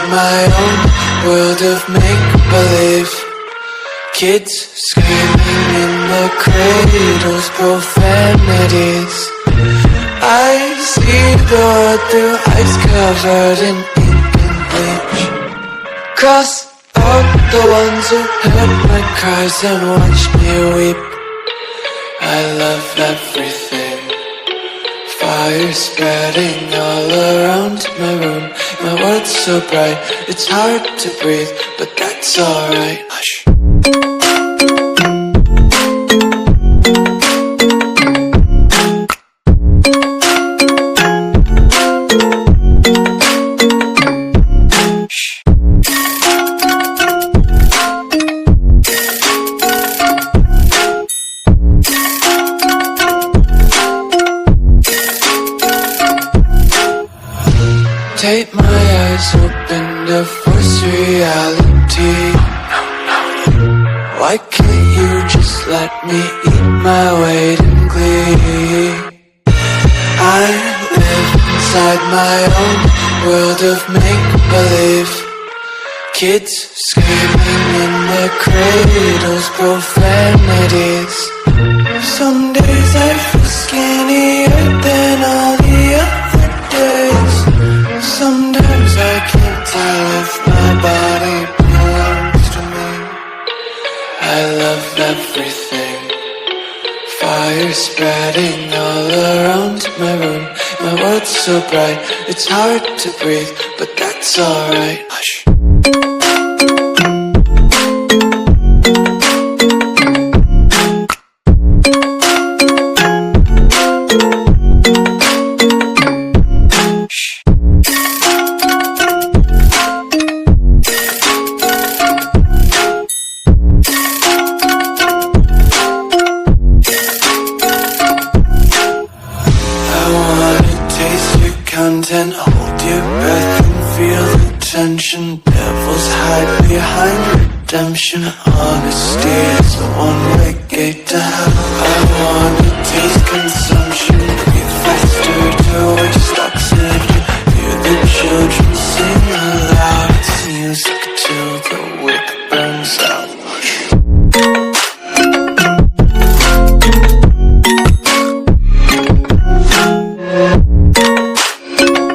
my own world of make-believe. Kids screaming in the cradles, profanities. I see the world through ice covered in ink and bleach. Cross out the ones who heard my cries and watched me weep. I love everything. Fire spreading all around my room. My world's so bright, it's hard to breathe, but that's alright. Hush. Take my eyes open to force reality. Why can't you just let me eat my weight in glee? I live inside my own world of make-believe. Kids screaming in the cradles, profanities. Some days I feel skinnier than all the other days. Sometimes I can't tell if my body belongs to me. I love everything. Fire spreading all around my room. My world's so bright, it's hard to breathe, but that's alright. Hush. Content, hold your breath and feel the tension. Devils hide behind redemption. Honesty is the one-way gate to hell. I wanna taste consumption.